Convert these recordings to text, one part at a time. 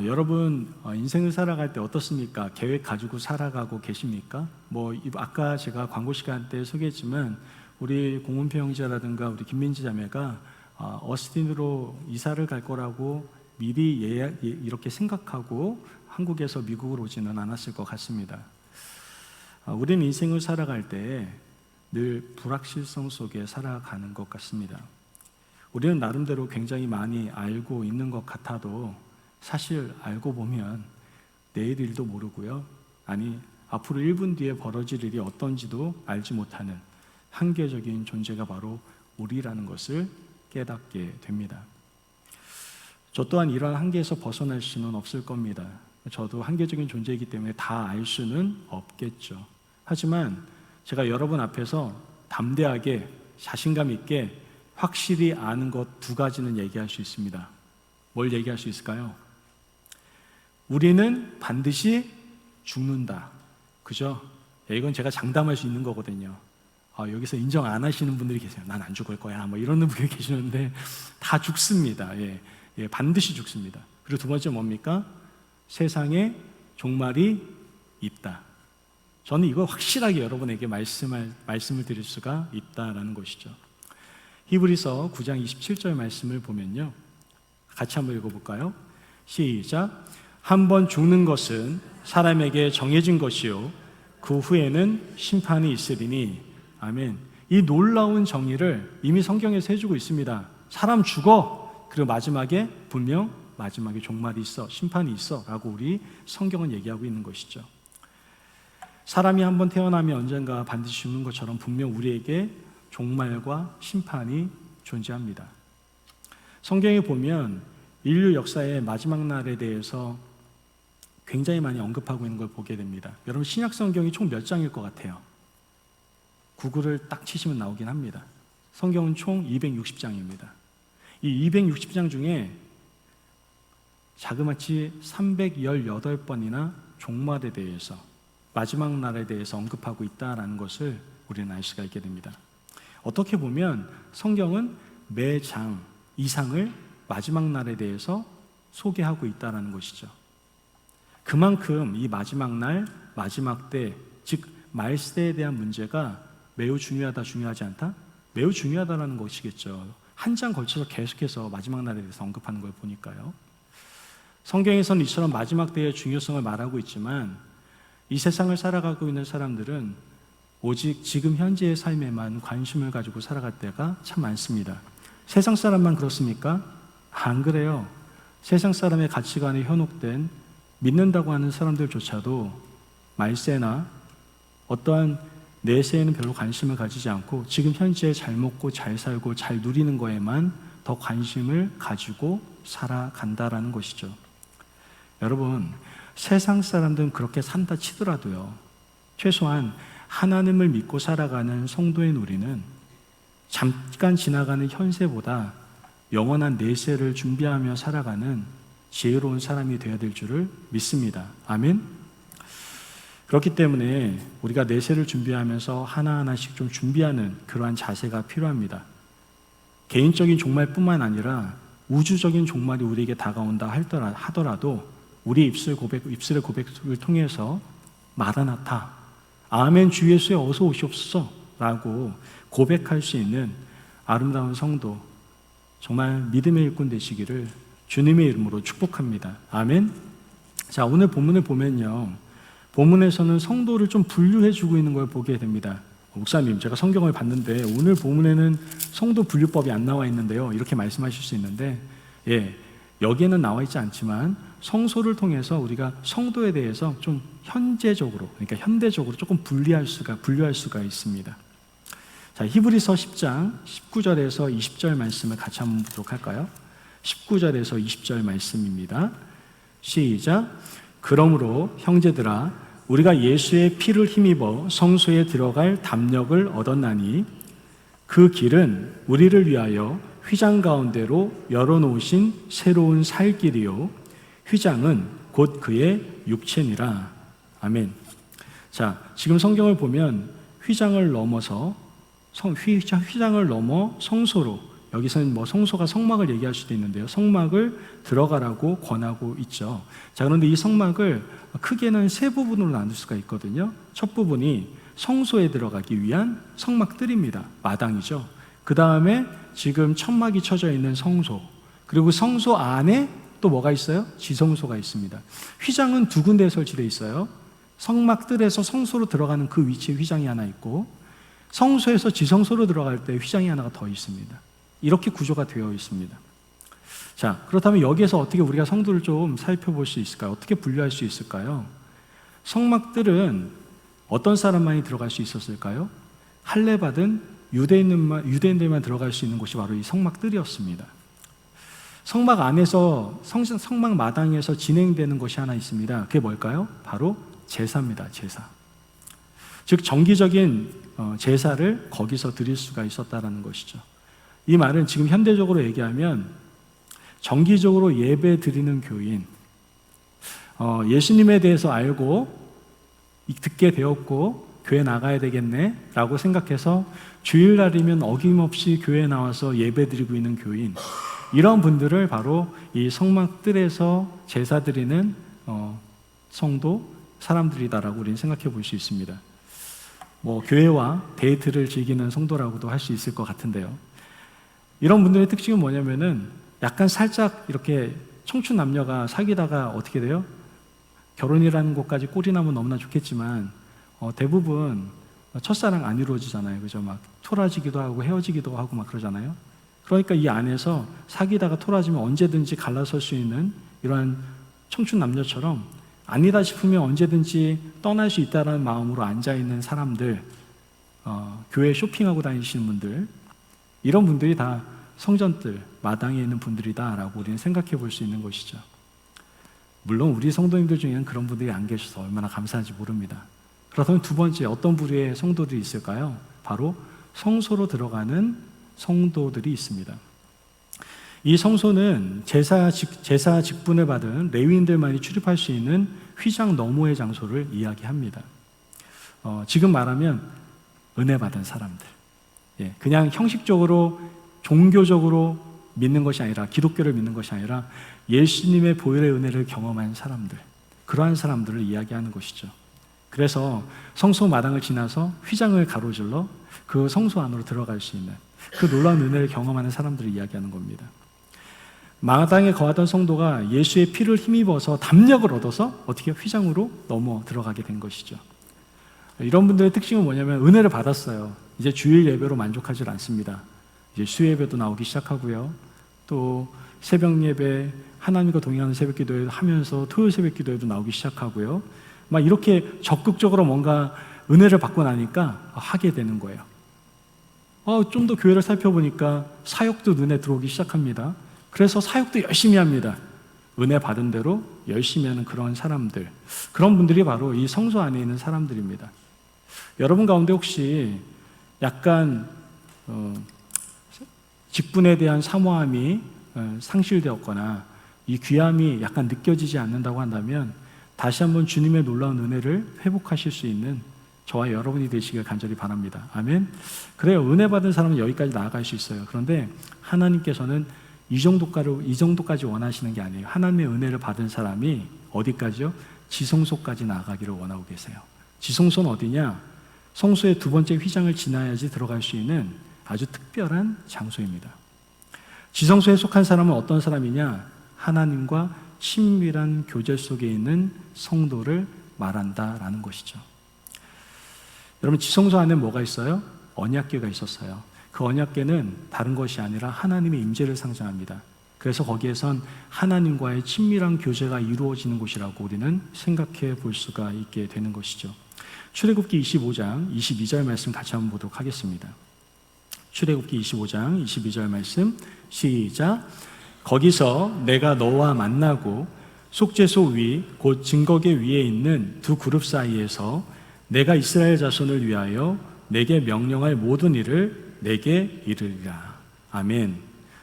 여러분 인생을 살아갈 때 어떻습니까? 계획 가지고 살아가고 계십니까? 아까 제가 광고 시간 때 소개했지만 우리 공은표 형제라든가 우리 김민지 자매가 어스틴으로 이사를 갈 거라고 미리 이렇게 생각하고 한국에서 미국으로 오지는 않았을 것 같습니다. 우리는 인생을 살아갈 때 늘 불확실성 속에 살아가는 것 같습니다. 우리는 나름대로 굉장히 많이 알고 있는 것 같아도 사실 알고 보면 내일 일도 모르고요. 앞으로 1분 뒤에 벌어질 일이 어떤지도 알지 못하는 한계적인 존재가 바로 우리라는 것을 깨닫게 됩니다. 저 또한 이러한 한계에서 벗어날 수는 없을 겁니다. 저도 한계적인 존재이기 때문에 다 알 수는 없겠죠. 하지만 제가 여러분 앞에서 담대하게 자신감 있게 확실히 아는 것 2가지는 얘기할 수 있습니다. 뭘 얘기할 수 있을까요? 우리는 반드시 죽는다. 그죠? 이건 제가 장담할 수 있는 거거든요. 여기서 인정 안 하시는 분들이 계세요. 난 안 죽을 거야. 이런 분들이 계시는데 다 죽습니다. 반드시 죽습니다. 그리고 2번째 뭡니까? 세상에 종말이 있다. 저는 이거 확실하게 여러분에게 말씀을 드릴 수가 있다라는 것이죠. 히브리서 9장 27절 말씀을 보면요. 같이 한번 읽어볼까요? 시작. 한 번 죽는 것은 사람에게 정해진 것이요 그 후에는 심판이 있으리니. 아멘. 이 놀라운 정의를 이미 성경에서 해주고 있습니다. 사람 죽어. 그리고 마지막에 분명 마지막에 종말이 있어, 심판이 있어 라고 우리 성경은 얘기하고 있는 것이죠. 사람이 한번 태어나면 언젠가 반드시 죽는 것처럼 분명 우리에게 종말과 심판이 존재합니다. 성경에 보면 인류 역사의 마지막 날에 대해서 굉장히 많이 언급하고 있는 걸 보게 됩니다. 여러분 신약 성경이 총 몇 장일 것 같아요? 구글을 딱 치시면 나오긴 합니다. 성경은 총 260장입니다. 이 260장 중에 자그마치 318번이나 종말에 대해서, 마지막 날에 대해서 언급하고 있다는 것을 우리는 알 수가 있게 됩니다. 어떻게 보면 성경은 매 장 이상을 마지막 날에 대해서 소개하고 있다는 것이죠. 그만큼 이 마지막 날, 마지막 때, 즉 말세에 대한 문제가 매우 중요하다, 중요하지 않다? 매우 중요하다는 것이겠죠. 한 장 걸쳐서 계속해서 마지막 날에 대해서 언급하는 걸 보니까요. 성경에서는 이처럼 마지막 때의 중요성을 말하고 있지만 이 세상을 살아가고 있는 사람들은 오직 지금 현재의 삶에만 관심을 가지고 살아갈 때가 참 많습니다. 세상 사람만 그렇습니까? 안 그래요. 세상 사람의 가치관에 현혹된 믿는다고 하는 사람들조차도 말세나 어떠한 내세에는 별로 관심을 가지지 않고 지금 현재 잘 먹고 잘 살고 잘 누리는 거에만 더 관심을 가지고 살아간다라는 것이죠. 여러분, 세상 사람들은 그렇게 산다 치더라도요, 최소한 하나님을 믿고 살아가는 성도인 우리는 잠깐 지나가는 현세보다 영원한 내세를 준비하며 살아가는 지혜로운 사람이 되어야 될 줄을 믿습니다. 아멘? 그렇기 때문에 우리가 내세를 준비하면서 하나하나씩 좀 준비하는 그러한 자세가 필요합니다. 개인적인 종말뿐만 아니라 우주적인 종말이 우리에게 다가온다 하더라도 우리 입술의 고백을 통해서 마라나타, 아멘 주 예수에 어서 오시옵소서 라고 고백할 수 있는 아름다운 성도, 정말 믿음의 일꾼 되시기를 주님의 이름으로 축복합니다. 아멘. 자, 오늘 본문을 보면요, 본문에서는 성도를 좀 분류해주고 있는 걸 보게 됩니다. 목사님, 제가 성경을 봤는데 오늘 본문에는 성도 분류법이 안 나와 있는데요, 이렇게 말씀하실 수 있는데, 여기에는 나와 있지 않지만 성소를 통해서 우리가 성도에 대해서 좀 현재적으로, 그러니까 현대적으로 조금 분류할 수가 있습니다. 자, 히브리서 10장 19절에서 20절 말씀을 같이 한번 보도록 할까요? 19절에서 20절 말씀입니다. 시작. 그러므로 형제들아, 우리가 예수의 피를 힘입어 성소에 들어갈 담력을 얻었나니 그 길은 우리를 위하여 휘장 가운데로 열어놓으신 새로운 살 길이요 휘장은 곧 그의 육체니라. 아멘. 자, 지금 성경을 보면 휘장을 넘어 성소로 여기서는 뭐 성소가 성막을 얘기할 수도 있는데요. 성막을 들어가라고 권하고 있죠. 자, 그런데 이 성막을 크게는 세 부분으로 나눌 수가 있거든요. 첫 부분이 성소에 들어가기 위한 성막들입니다. 마당이죠. 그 다음에 지금 천막이 쳐져 있는 성소, 그리고 성소 안에 또 뭐가 있어요? 지성소가 있습니다. 휘장은 두 군데에 설치되어 있어요. 성막들에서 성소로 들어가는 그 위치에 휘장이 하나 있고, 성소에서 지성소로 들어갈 때 휘장이 하나가 더 있습니다. 이렇게 구조가 되어 있습니다. 자, 그렇다면 여기에서 어떻게 우리가 성도를 좀 살펴볼 수 있을까요? 어떻게 분류할 수 있을까요? 성막들은 어떤 사람만이 들어갈 수 있었을까요? 할례받은 유대인들만 들어갈 수 있는 곳이 바로 이 성막들이었습니다. 성막 안에서, 성막 마당에서 진행되는 것이 하나 있습니다. 그게 뭘까요? 바로 제사입니다. 제사. 즉 정기적인 제사를 거기서 드릴 수가 있었다는 것이죠. 이 말은 지금 현대적으로 얘기하면 정기적으로 예배 드리는 교인, 예수님에 대해서 알고 듣게 되었고 교회 나가야 되겠네 라고 생각해서 주일날이면 어김없이 교회에 나와서 예배 드리고 있는 교인, 이런 분들을 바로 이 성막들에서 제사 드리는 성도 사람들이다라고 우리는 생각해 볼 수 있습니다. 뭐 교회와 데이트를 즐기는 성도라고도 할 수 있을 것 같은데요. 이런 분들의 특징은 뭐냐면은 약간 살짝 이렇게 청춘 남녀가 사귀다가 어떻게 돼요? 결혼이라는 것까지 꼴이 나면 너무나 좋겠지만 대부분 첫사랑 안 이루어지잖아요. 그죠? 막 토라지기도 하고 헤어지기도 하고 막 그러잖아요. 그러니까 이 안에서 사귀다가 토라지면 언제든지 갈라설 수 있는 이러한 청춘 남녀처럼 아니다 싶으면 언제든지 떠날 수 있다는 마음으로 앉아있는 사람들, 교회 쇼핑하고 다니시는 분들, 이런 분들이 다 성전들, 마당에 있는 분들이다라고 우리는 생각해 볼 수 있는 것이죠. 물론 우리 성도님들 중에는 그런 분들이 안 계셔서 얼마나 감사한지 모릅니다. 그렇다면 두 번째 어떤 부류의 성도들이 있을까요? 바로 성소로 들어가는 성도들이 있습니다. 이 성소는 제사 직분을 받은 레위인들만이 출입할 수 있는 휘장 너머의 장소를 이야기합니다. 지금 말하면 은혜 받은 사람들, 그냥 형식적으로 종교적으로 믿는 것이 아니라, 기독교를 믿는 것이 아니라 예수님의 보혈의 은혜를 경험한 사람들, 그러한 사람들을 이야기하는 것이죠. 그래서 성소 마당을 지나서 휘장을 가로질러 그 성소 안으로 들어갈 수 있는 그 놀라운 은혜를 경험하는 사람들을 이야기하는 겁니다. 마당에 거하던 성도가 예수의 피를 힘입어서 담력을 얻어서 어떻게 휘장으로 넘어 들어가게 된 것이죠. 이런 분들의 특징은 뭐냐면 은혜를 받았어요. 이제 주일 예배로 만족하지 않습니다. 이제 수예배도 나오기 시작하고요. 또 새벽 예배, 하나님과 동행하는 새벽 기도회 하면서 토요일 새벽 기도회도 나오기 시작하고요. 막 이렇게 적극적으로 뭔가 은혜를 받고 나니까 하게 되는 거예요. 좀 더 교회를 살펴보니까 사역도 눈에 들어오기 시작합니다. 그래서 사역도 열심히 합니다. 은혜 받은 대로 열심히 하는 그런 사람들, 그런 분들이 바로 이 성소 안에 있는 사람들입니다. 여러분 가운데 혹시 약간 직분에 대한 사모함이 상실되었거나 이 귀함이 약간 느껴지지 않는다고 한다면 다시 한번 주님의 놀라운 은혜를 회복하실 수 있는 저와 여러분이 되시길 간절히 바랍니다. 아멘. 그래요. 은혜 받은 사람은 여기까지 나아갈 수 있어요. 그런데 하나님께서는 이 정도까지 원하시는 게 아니에요. 하나님의 은혜를 받은 사람이 어디까지요? 지성소까지 나아가기를 원하고 계세요. 지성소는 어디냐? 성소의 두 번째 휘장을 지나야지 들어갈 수 있는 아주 특별한 장소입니다. 지성소에 속한 사람은 어떤 사람이냐? 하나님과 친밀한 교제 속에 있는 성도를 말한다라는 것이죠. 여러분, 지성소 안에 뭐가 있어요? 언약궤가 있었어요. 그 언약궤는 다른 것이 아니라 하나님의 임재를 상징합니다. 그래서 거기에선 하나님과의 친밀한 교제가 이루어지는 곳이라고 우리는 생각해 볼 수가 있게 되는 것이죠. 출애굽기 25장 22절 말씀 같이 한번 보도록 하겠습니다. 출애굽기 25장 22절 말씀 시작. 거기서 내가 너와 만나고 속죄소 위 곧 증거궤 위에 있는 두 그룹 사이에서 내가 이스라엘 자손을 위하여 내게 명령할 모든 일을 내게 이르리라. 아멘.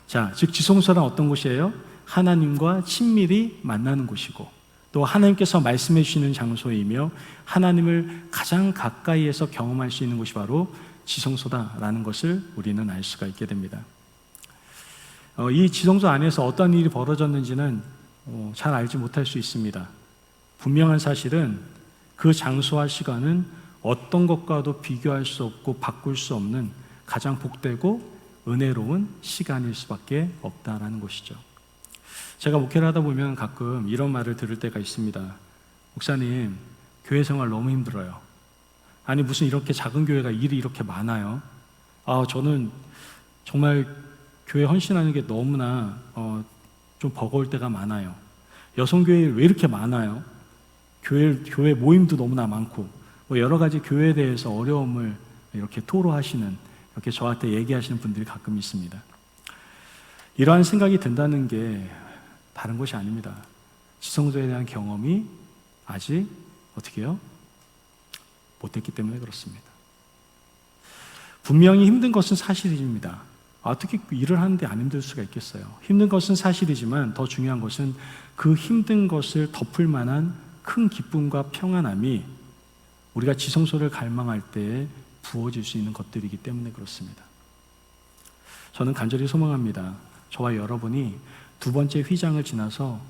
자, 즉 지성소란 어떤 곳이에요? 하나님과 친밀히 만나는 곳이고 또 하나님께서 말씀해 주시는 장소이며 하나님을 가장 가까이에서 경험할 수 있는 곳이 바로 지성소다라는 것을 우리는 알 수가 있게 됩니다. 이 지성소 안에서 어떤 일이 벌어졌는지는 잘 알지 못할 수 있습니다. 분명한 사실은 그 장소와 시간은 어떤 것과도 비교할 수 없고 바꿀 수 없는 가장 복되고 은혜로운 시간일 수밖에 없다라는 것이죠. 제가 목회를 하다 보면 가끔 이런 말을 들을 때가 있습니다. 목사님, 교회 생활 너무 힘들어요. 아니 무슨 이렇게 작은 교회가 일이 이렇게 많아요? 저는 정말 교회 헌신하는 게 너무나 좀 버거울 때가 많아요. 여성교회 왜 이렇게 많아요? 교회 모임도 너무나 많고 여러 가지 교회에 대해서 어려움을 이렇게 토로하시는, 이렇게 저한테 얘기하시는 분들이 가끔 있습니다. 이러한 생각이 든다는 게 다른 것이 아닙니다. 지성소에 대한 경험이 아직 어떻게 해요? 못했기 때문에 그렇습니다. 분명히 힘든 것은 사실입니다. 어떻게 일을 하는데 안 힘들 수가 있겠어요? 힘든 것은 사실이지만 더 중요한 것은 그 힘든 것을 덮을 만한 큰 기쁨과 평안함이 우리가 지성소를 갈망할 때에 부어질 수 있는 것들이기 때문에 그렇습니다. 저는 간절히 소망합니다. 저와 여러분이 두 번째 휘장을 지나서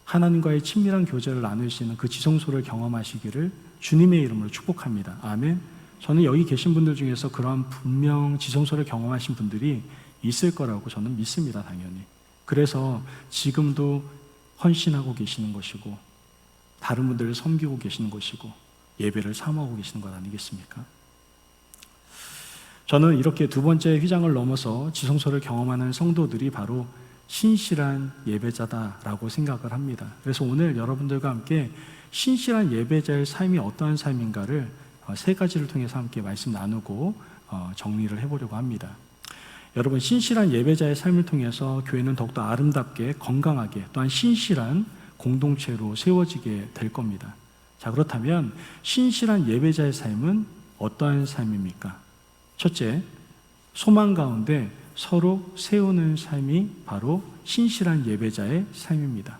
하나님과의 친밀한 교제를 나눌 수 있는 그 지성소를 경험하시기를 주님의 이름으로 축복합니다. 아멘. 저는 여기 계신 분들 중에서 그러한 분명 지성소를 경험하신 분들이 있을 거라고 저는 믿습니다. 당연히. 그래서 지금도 헌신하고 계시는 것이고 다른 분들을 섬기고 계시는 것이고 예배를 사모하고 계시는 것 아니겠습니까? 저는 이렇게 두 번째 휘장을 넘어서 지성소를 경험하는 성도들이 바로 신실한 예배자다라고 생각을 합니다. 그래서 오늘 여러분들과 함께 신실한 예배자의 삶이 어떠한 삶인가를 세 가지를 통해서 함께 말씀 나누고 정리를 해보려고 합니다. 여러분, 신실한 예배자의 삶을 통해서 교회는 더욱더 아름답게 건강하게 또한 신실한 공동체로 세워지게 될 겁니다. 자, 그렇다면 신실한 예배자의 삶은 어떠한 삶입니까? 첫째, 소망 가운데 서로 세우는 삶이 바로 신실한 예배자의 삶입니다.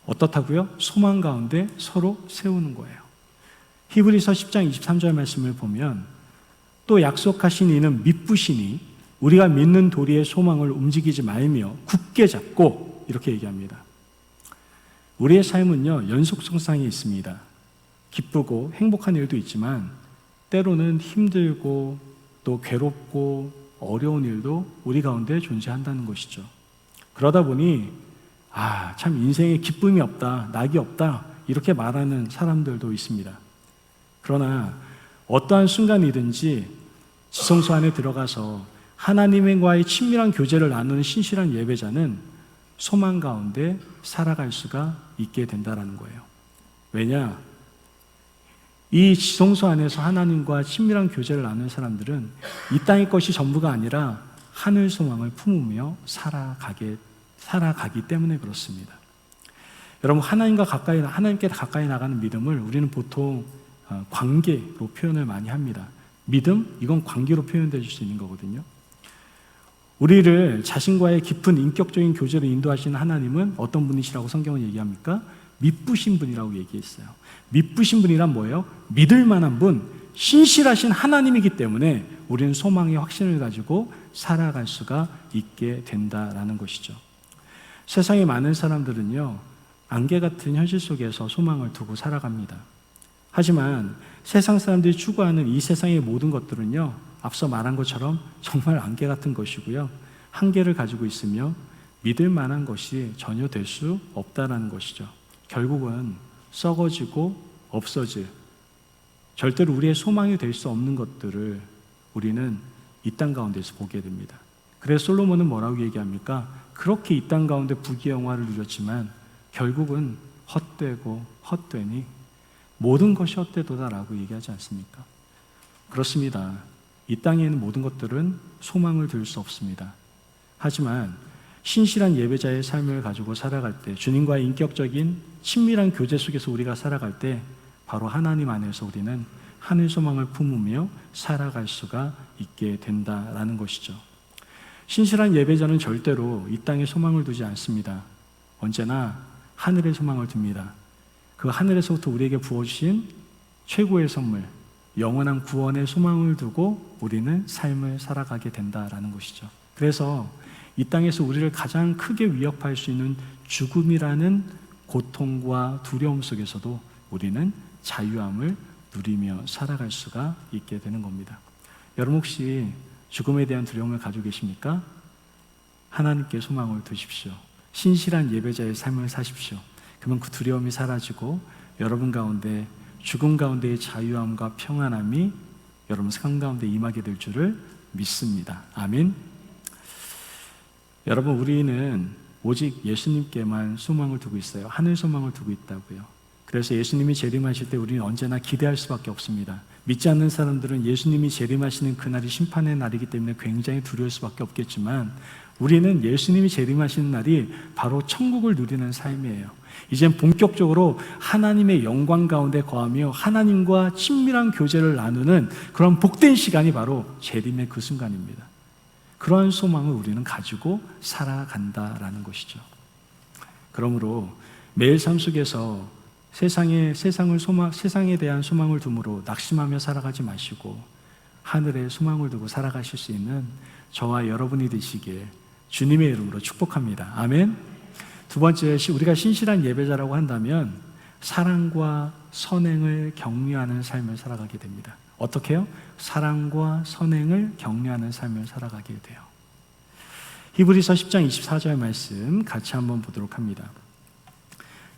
어떻다고요? 소망 가운데 서로 세우는 거예요. 히브리서 10장 23절 말씀을 보면 또 약속하신 이는 믿으시니 우리가 믿는 도리의 소망을 움직이지 말며 굳게 잡고 이렇게 얘기합니다. 우리의 삶은요, 연속성상이 있습니다. 기쁘고 행복한 일도 있지만 때로는 힘들고 또 괴롭고 어려운 일도 우리 가운데 존재한다는 것이죠. 그러다 보니 참 인생에 기쁨이 없다, 낙이 없다 이렇게 말하는 사람들도 있습니다. 그러나 어떠한 순간이든지 지성소 안에 들어가서 하나님과의 친밀한 교제를 나누는 신실한 예배자는 소망 가운데 살아갈 수가 있게 된다는 거예요. 왜냐? 이 지성소 안에서 하나님과 친밀한 교제를 나누는 사람들은 이 땅의 것이 전부가 아니라 하늘 소망을 품으며 살아가기 때문에 그렇습니다. 여러분, 하나님께 가까이 나가는 믿음을 우리는 보통 관계로 표현을 많이 합니다. 믿음? 이건 관계로 표현될 수 있는 거거든요. 우리를 자신과의 깊은 인격적인 교제로 인도하시는 하나님은 어떤 분이시라고 성경은 얘기합니까? 믿으신 분이라고 얘기했어요. 믿으신 분이란 뭐예요? 믿을 만한 분, 신실하신 하나님이기 때문에 우리는 소망의 확신을 가지고 살아갈 수가 있게 된다라는 것이죠. 세상에 많은 사람들은요, 안개 같은 현실 속에서 소망을 두고 살아갑니다. 하지만 세상 사람들이 추구하는 이 세상의 모든 것들은요, 앞서 말한 것처럼 정말 안개 같은 것이고요, 한계를 가지고 있으며 믿을 만한 것이 전혀 될 수 없다라는 것이죠. 결국은 썩어지고 없어질, 절대로 우리의 소망이 될 수 없는 것들을 우리는 이 땅 가운데서 보게 됩니다. 그래서 솔로몬은 뭐라고 얘기합니까? 그렇게 이 땅 가운데 부귀영화를 누렸지만 결국은 헛되고 헛되니 모든 것이 헛되도다라고 얘기하지 않습니까? 그렇습니다. 이 땅에 있는 모든 것들은 소망을 둘 수 없습니다. 하지만 신실한 예배자의 삶을 가지고 살아갈 때, 주님과의 인격적인 친밀한 교제 속에서 우리가 살아갈 때 바로 하나님 안에서 우리는 하늘 소망을 품으며 살아갈 수가 있게 된다라는 것이죠. 신실한 예배자는 절대로 이 땅에 소망을 두지 않습니다. 언제나 하늘의 소망을 둡니다. 그 하늘에서부터 우리에게 부어주신 최고의 선물, 영원한 구원의 소망을 두고 우리는 삶을 살아가게 된다라는 것이죠. 그래서 이 땅에서 우리를 가장 크게 위협할 수 있는 죽음이라는 고통과 두려움 속에서도 우리는 자유함을 누리며 살아갈 수가 있게 되는 겁니다. 여러분 혹시 죽음에 대한 두려움을 가지고 계십니까? 하나님께 소망을 두십시오. 신실한 예배자의 삶을 사십시오. 그러면 그 두려움이 사라지고 여러분 가운데 죽음 가운데의 자유함과 평안함이 여러분 삶 가운데 임하게 될 줄을 믿습니다. 아멘. 여러분 우리는 오직 예수님께만 소망을 두고 있어요. 하늘 소망을 두고 있다고요. 그래서 예수님이 재림하실 때 우리는 언제나 기대할 수밖에 없습니다. 믿지 않는 사람들은 예수님이 재림하시는 그날이 심판의 날이기 때문에 굉장히 두려울 수밖에 없겠지만 우리는 예수님이 재림하시는 날이 바로 천국을 누리는 삶이에요. 이젠 본격적으로 하나님의 영광 가운데 거하며 하나님과 친밀한 교제를 나누는 그런 복된 시간이 바로 재림의 그 순간입니다. 그러한 소망을 우리는 가지고 살아간다라는 것이죠. 그러므로 매일 삶 속에서 세상에 대한 소망을 두므로 낙심하며 살아가지 마시고 하늘에 소망을 두고 살아가실 수 있는 저와 여러분이 되시길 주님의 이름으로 축복합니다. 아멘. 두 번째, 우리가 신실한 예배자라고 한다면 사랑과 선행을 격려하는 삶을 살아가게 됩니다. 어떻게요? 사랑과 선행을 격려하는 삶을 살아가게 돼요. 히브리서 10장 24절 말씀 같이 한번 보도록 합니다.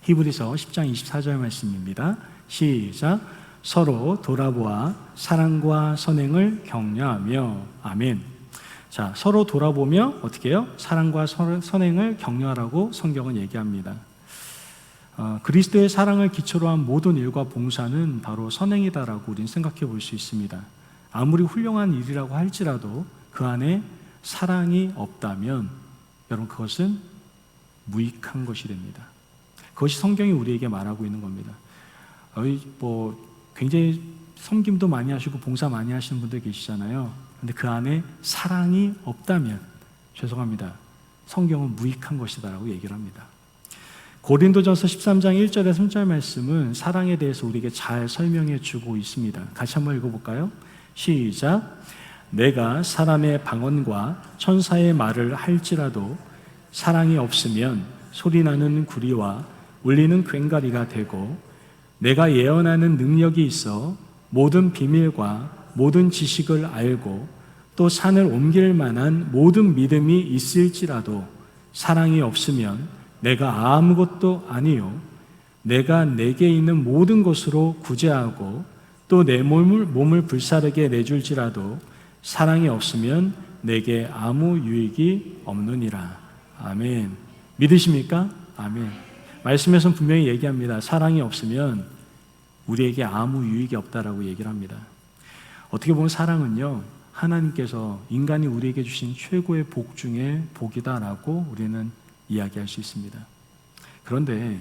히브리서 10장 24절 말씀입니다. 시작. 서로 돌아보아 사랑과 선행을 격려하며. 아멘. 자, 서로 돌아보며 어떻게 해요? 사랑과 선행을 격려하라고 성경은 얘기합니다. 그리스도의 사랑을 기초로 한 모든 일과 봉사는 바로 선행이다라고 우리는 생각해 볼 수 있습니다. 아무리 훌륭한 일이라고 할지라도 그 안에 사랑이 없다면 여러분 그것은 무익한 것이 됩니다. 그것이 성경이 우리에게 말하고 있는 겁니다. 굉장히 섬김도 많이 하시고 봉사 많이 하시는 분들 계시잖아요. 근데 그 안에 사랑이 없다면 죄송합니다. 성경은 무익한 것이다라고 얘기를 합니다. 고린도전서 13장 1절에 3절 말씀은 사랑에 대해서 우리에게 잘 설명해 주고 있습니다. 같이 한번 읽어볼까요? 시작. 내가 사람의 방언과 천사의 말을 할지라도 사랑이 없으면 소리나는 구리와 울리는 괭가리가 되고 내가 예언하는 능력이 있어 모든 비밀과 모든 지식을 알고 또 산을 옮길 만한 모든 믿음이 있을지라도 사랑이 없으면 내가 아무것도 아니요 내가 내게 있는 모든 것으로 구제하고 또 내 몸을 불사르게 내줄지라도 사랑이 없으면 내게 아무 유익이 없느니라. 아멘. 믿으십니까? 아멘. 말씀에서는 분명히 얘기합니다. 사랑이 없으면 우리에게 아무 유익이 없다라고 얘기를 합니다. 어떻게 보면 사랑은요, 하나님께서 인간이 우리에게 주신 최고의 복 중에 복이다라고 우리는 이야기할 수 있습니다. 그런데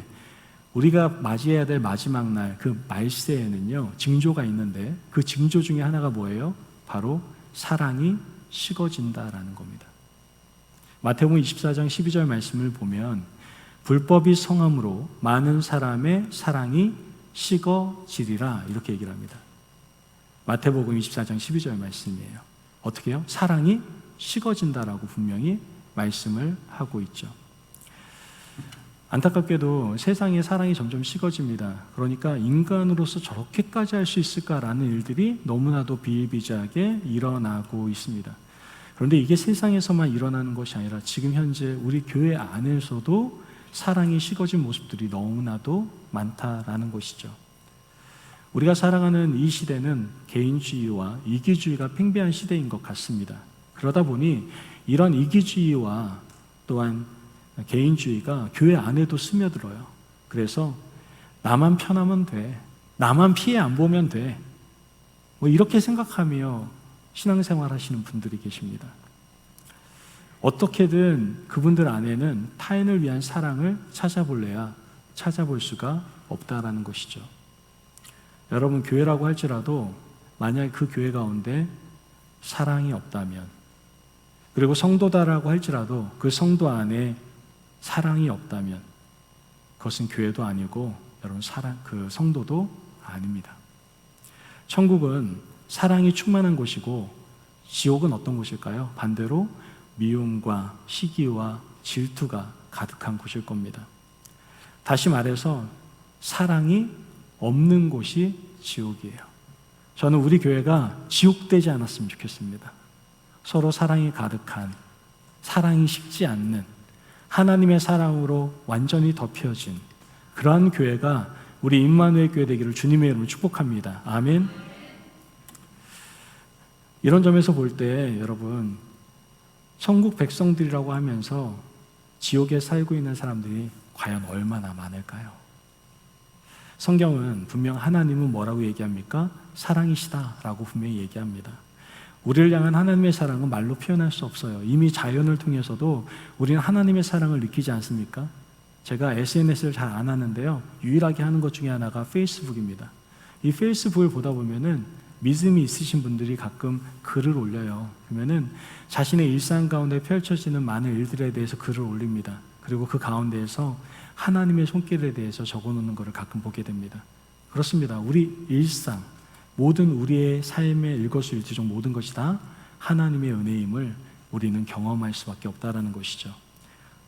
우리가 맞이해야 될 마지막 날, 그 말세에는요, 징조가 있는데 그 징조 중에 하나가 뭐예요? 바로 사랑이 식어진다라는 겁니다. 마태복음 24장 12절 말씀을 보면 불법이 성함으로 많은 사람의 사랑이 식어지리라 이렇게 얘기를 합니다. 마태복음 24장 12절 말씀이에요. 어떻게 해요? 사랑이 식어진다라고 분명히 말씀을 하고 있죠. 안타깝게도 세상의 사랑이 점점 식어집니다. 그러니까 인간으로서 저렇게까지 할 수 있을까라는 일들이 너무나도 비일비재하게 일어나고 있습니다. 그런데 이게 세상에서만 일어나는 것이 아니라 지금 현재 우리 교회 안에서도 사랑이 식어진 모습들이 너무나도 많다라는 것이죠. 우리가 살아가는 이 시대는 개인주의와 이기주의가 팽배한 시대인 것 같습니다. 그러다 보니 이런 이기주의와 또한 개인주의가 교회 안에도 스며들어요. 그래서 나만 편하면 돼, 나만 피해 안 보면 돼, 이렇게 생각하며 신앙생활 하시는 분들이 계십니다. 어떻게든 그분들 안에는 타인을 위한 사랑을 찾아볼래야 찾아볼 수가 없다라는 것이죠. 여러분, 교회라고 할지라도 만약 그 교회 가운데 사랑이 없다면, 그리고 성도다라고 할지라도 그 성도 안에 사랑이 없다면 그것은 교회도 아니고 여러분 그 성도도 아닙니다. 천국은 사랑이 충만한 곳이고 지옥은 어떤 곳일까요? 반대로 미움과 시기와 질투가 가득한 곳일 겁니다. 다시 말해서 사랑이 없는 곳이 지옥이에요. 저는 우리 교회가 지옥되지 않았으면 좋겠습니다. 서로 사랑이 가득한, 사랑이 식지 않는, 하나님의 사랑으로 완전히 덮여진 그러한 교회가 우리 임마누엘 교회 되기를 주님의 이름으로 축복합니다. 아멘. 이런 점에서 볼 때 여러분, 천국 백성들이라고 하면서 지옥에 살고 있는 사람들이 과연 얼마나 많을까요? 성경은 분명 하나님은 뭐라고 얘기합니까? 사랑이시다라고 분명히 얘기합니다. 우리를 향한 하나님의 사랑은 말로 표현할 수 없어요. 이미 자연을 통해서도 우리는 하나님의 사랑을 느끼지 않습니까? 제가 SNS를 잘 안 하는데요, 유일하게 하는 것 중에 하나가 페이스북입니다. 이 페이스북을 보다 보면은 믿음이 있으신 분들이 가끔 글을 올려요. 그러면은 자신의 일상 가운데 펼쳐지는 많은 일들에 대해서 글을 올립니다. 그리고 그 가운데에서 하나님의 손길에 대해서 적어놓는 것을 가끔 보게 됩니다. 그렇습니다. 우리 일상, 모든 우리의 삶의 일거수일투족 모든 것이 다 하나님의 은혜임을 우리는 경험할 수밖에 없다는 것이죠.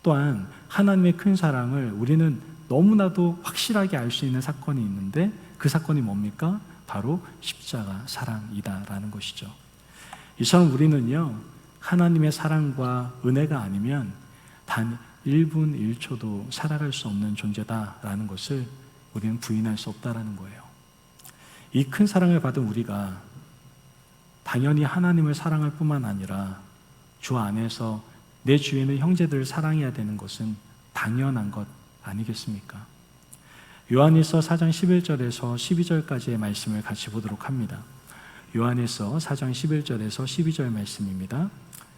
또한 하나님의 큰 사랑을 우리는 너무나도 확실하게 알 수 있는 사건이 있는데, 그 사건이 뭡니까? 바로 십자가 사랑이다라는 것이죠. 이처럼 우리는요, 하나님의 사랑과 은혜가 아니면 단 1분 1초도 살아갈 수 없는 존재다라는 것을 우리는 부인할 수 없다라는 거예요. 이 큰 사랑을 받은 우리가 당연히 하나님을 사랑할 뿐만 아니라 주 안에서 내 주위에 있는 형제들을 사랑해야 되는 것은 당연한 것 아니겠습니까? 요한일서 4장 11절에서 12절까지의 말씀을 같이 보도록 합니다. 요한일서 4장 11절에서 12절 말씀입니다.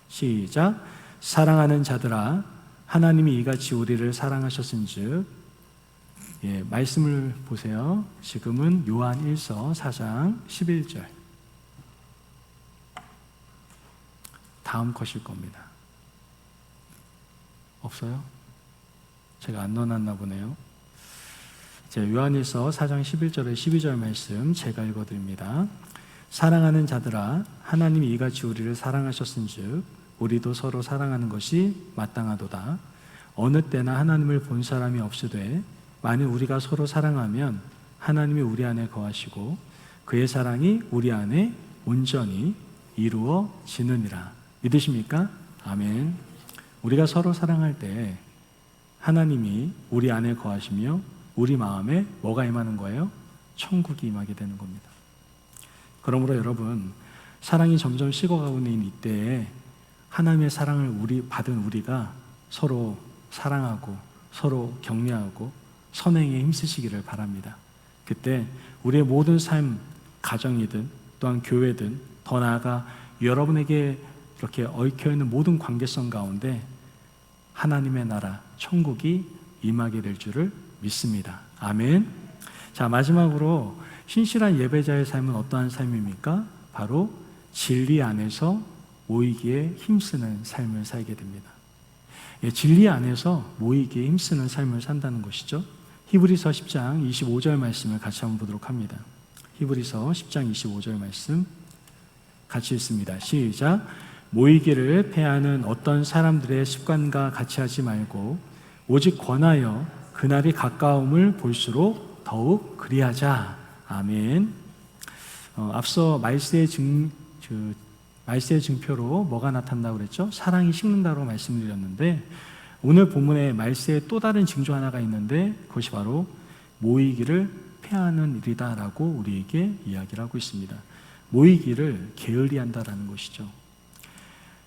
시작. 사랑하는 자들아, 하나님이 이같이 우리를 사랑하셨은즉, 말씀을 보세요. 지금은 요한일서 4장 11절. 다음 컷일 겁니다. 없어요? 제가 안 넣어놨나 보네요. 요한일서 4장 11절에 12절 말씀 제가 읽어드립니다. 사랑하는 자들아, 하나님이 이같이 우리를 사랑하셨은즉 우리도 서로 사랑하는 것이 마땅하도다. 어느 때나 하나님을 본 사람이 없으되 만일 우리가 서로 사랑하면 하나님이 우리 안에 거하시고 그의 사랑이 우리 안에 온전히 이루어지느니라. 믿으십니까? 아멘. 우리가 서로 사랑할 때 하나님이 우리 안에 거하시며 우리 마음에 뭐가 임하는 거예요? 천국이 임하게 되는 겁니다. 그러므로 여러분, 사랑이 점점 식어가고 있는 이때에 하나님의 사랑을 받은 우리가 서로 사랑하고 서로 격려하고 선행에 힘쓰시기를 바랍니다. 그때 우리의 모든 삶, 가정이든 또한 교회든 더 나아가 여러분에게 이렇게 얽혀있는 모든 관계성 가운데 하나님의 나라, 천국이 임하게 될 줄을 믿습니다. 아멘. 자, 마지막으로 신실한 예배자의 삶은 어떠한 삶입니까? 바로 진리 안에서 모이기에 힘쓰는 삶을 살게 됩니다. 진리 안에서 모이기에 힘쓰는 삶을 산다는 것이죠. 히브리서 10장 25절 말씀을 같이 한번 보도록 합니다. 히브리서 10장 25절 말씀 같이 읽습니다. 시작. 모이기를 패하는 어떤 사람들의 습관과 같이 하지 말고 오직 권하여 그날이 가까움을 볼수록 더욱 그리하자. 아멘. 앞서 말세의 증표로 뭐가 나타난다고 그랬죠? 사랑이 식는다고 말씀드렸는데, 오늘 본문에 말세의 또 다른 징조 하나가 있는데 그것이 바로 모이기를 패하는 일이다라고 우리에게 이야기를 하고 있습니다. 모이기를 게을리한다라는 것이죠.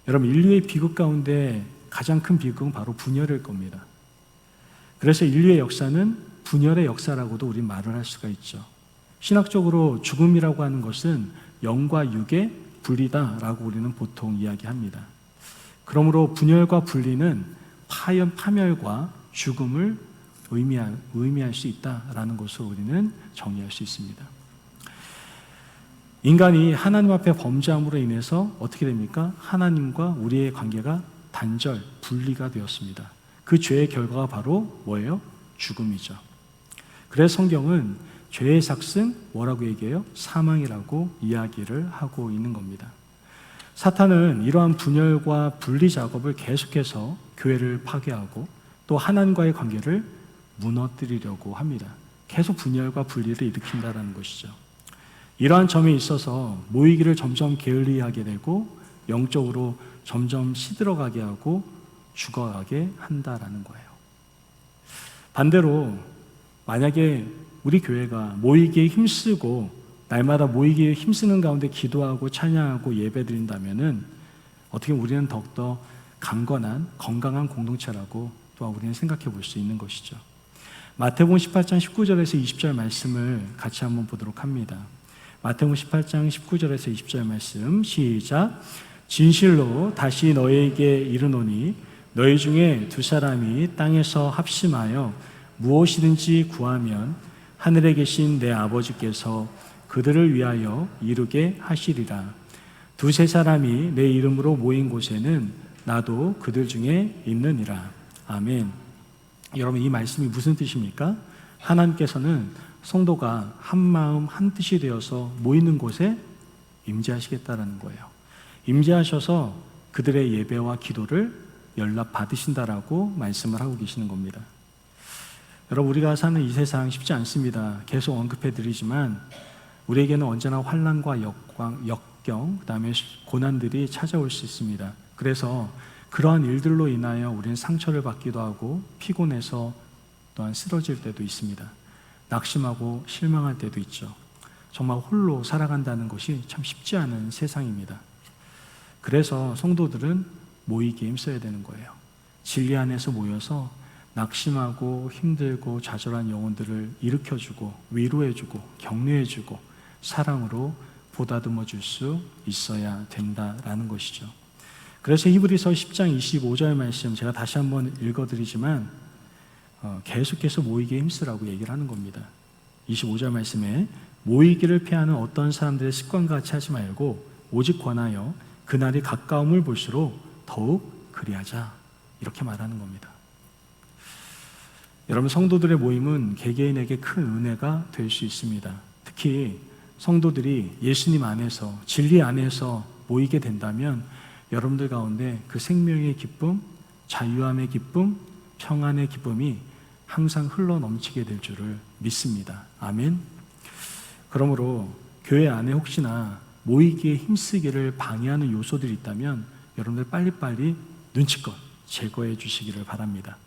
여러분, 인류의 비극 가운데 가장 큰 비극은 바로 분열일 겁니다. 그래서 인류의 역사는 분열의 역사라고도 우린 말을 할 수가 있죠. 신학적으로 죽음이라고 하는 것은 영과 육의 분리다라고 우리는 보통 이야기합니다. 그러므로 분열과 분리는 파멸과 죽음을 의미할 수 있다라는 것을 우리는 정의할 수 있습니다. 인간이 하나님 앞에 범죄함으로 인해서 어떻게 됩니까? 하나님과 우리의 관계가 단절, 분리가 되었습니다. 그 죄의 결과가 바로 뭐예요? 죽음이죠. 그래서 성경은 죄의 삭은 뭐라고 얘기해요? 사망이라고 이야기를 하고 있는 겁니다. 사탄은 이러한 분열과 분리 작업을 계속해서 교회를 파괴하고 또 하나님과의 관계를 무너뜨리려고 합니다. 계속 분열과 분리를 일으킨다는 것이죠. 이러한 점에 있어서 모이기를 점점 게을리하게 되고 영적으로 점점 시들어가게 하고 죽어가게 한다라는 거예요. 반대로 만약에 우리 교회가 모이기에 힘쓰고 날마다 모이기에 힘쓰는 가운데 기도하고 찬양하고 예배드린다면은 어떻게 우리는 더욱더 강건한 건강한 공동체라고 또한 우리는 생각해 볼 수 있는 것이죠. 마태복음 18장 19절에서 20절 말씀을 같이 한번 보도록 합니다. 마태복음 18장 19절에서 20절 말씀 시작. 진실로 다시 너희에게 이르노니 너희 중에 두 사람이 땅에서 합심하여 무엇이든지 구하면 하늘에 계신 내 아버지께서 그들을 위하여 이루게 하시리라. 두세 사람이 내 이름으로 모인 곳에는 나도 그들 중에 있느니라. 아멘. 여러분, 이 말씀이 무슨 뜻입니까? 하나님께서는 성도가 한 마음 한 뜻이 되어서 모이는 곳에 임재하시겠다라는 거예요. 임재하셔서 그들의 예배와 기도를 연락 받으신다라고 말씀을 하고 계시는 겁니다. 여러분, 우리가 사는 이 세상 쉽지 않습니다. 계속 언급해 드리지만 우리에게는 언제나 환난과 역경, 그다음에 고난들이 찾아올 수 있습니다. 그래서 그러한 일들로 인하여 우리는 상처를 받기도 하고 피곤해서 또한 쓰러질 때도 있습니다. 낙심하고 실망할 때도 있죠. 정말 홀로 살아간다는 것이 참 쉽지 않은 세상입니다. 그래서 성도들은 모이기에 힘써야 되는 거예요. 진리 안에서 모여서 낙심하고 힘들고 좌절한 영혼들을 일으켜주고 위로해주고 격려해주고 사랑으로 보다듬어 줄 수 있어야 된다라는 것이죠. 그래서 히브리서 10장 25절 말씀 제가 다시 한번 읽어드리지만 계속해서 모이기에 힘쓰라고 얘기를 하는 겁니다. 25절 말씀에 모이기를 피하는 어떤 사람들의 습관과 같이 하지 말고 오직 권하여 그날이 가까움을 볼수록 더욱 그리하자, 이렇게 말하는 겁니다. 여러분, 성도들의 모임은 개개인에게 큰 은혜가 될 수 있습니다. 특히 성도들이 예수님 안에서 진리 안에서 모이게 된다면 여러분들 가운데 그 생명의 기쁨, 자유함의 기쁨, 평안의 기쁨이 항상 흘러 넘치게 될 줄을 믿습니다. 아멘. 그러므로 교회 안에 혹시나 모이기에 힘쓰기를 방해하는 요소들이 있다면 여러분들 빨리빨리 눈치껏 제거해 주시기를 바랍니다.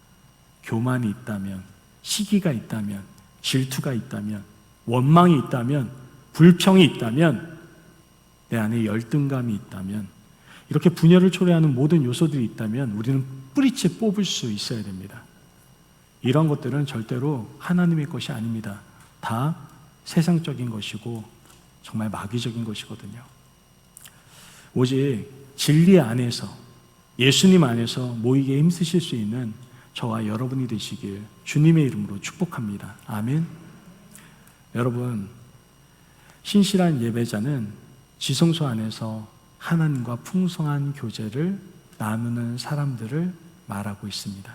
교만이 있다면, 시기가 있다면, 질투가 있다면, 원망이 있다면, 불평이 있다면, 내 안에 열등감이 있다면, 이렇게 분열을 초래하는 모든 요소들이 있다면 우리는 뿌리째 뽑을 수 있어야 됩니다. 이런 것들은 절대로 하나님의 것이 아닙니다. 다 세상적인 것이고 정말 마귀적인 것이거든요. 오직 진리 안에서, 예수님 안에서 모이기에 힘쓰실 수 있는 저와 여러분이 되시길 주님의 이름으로 축복합니다. 아멘. 여러분, 신실한 예배자는 지성소 안에서 하나님과 풍성한 교제를 나누는 사람들을 말하고 있습니다.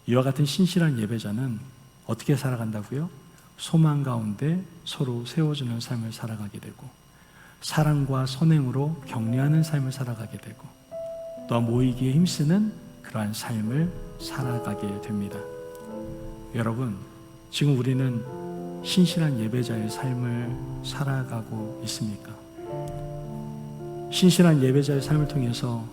이와 같은 신실한 예배자는 어떻게 살아간다고요? 소망 가운데 서로 세워주는 삶을 살아가게 되고 사랑과 선행으로 격려하는 삶을 살아가게 되고 또 모이기에 힘쓰는 그러한 삶을 살아가게 됩니다. 여러분, 지금 우리는 신실한 예배자의 삶을 살아가고 있습니까? 신실한 예배자의 삶을 통해서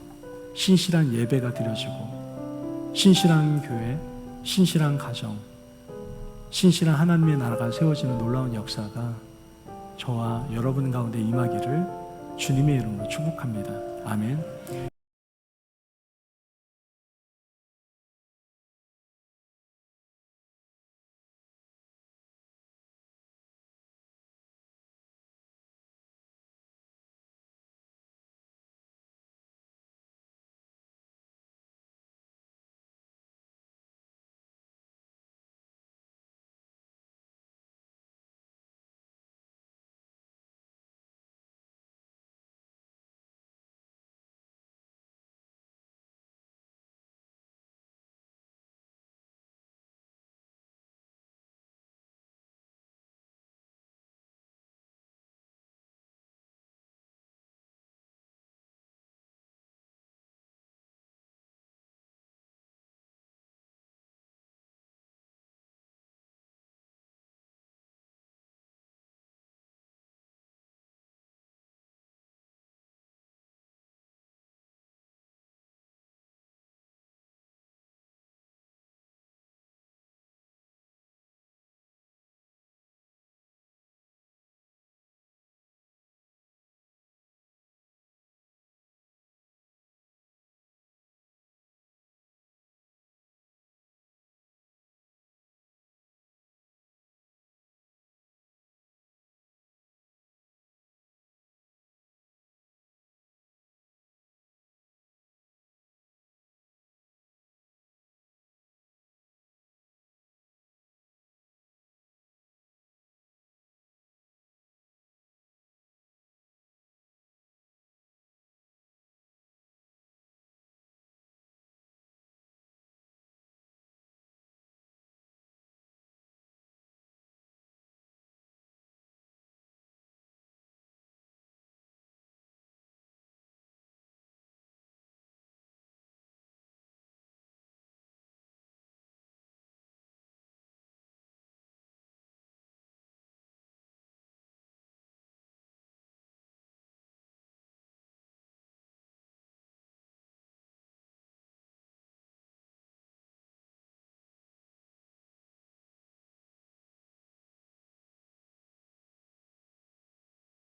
신실한 예배가 드려지고 신실한 교회, 신실한 가정, 신실한 하나님의 나라가 세워지는 놀라운 역사가 저와 여러분 가운데 임하기를 주님의 이름으로 축복합니다. 아멘.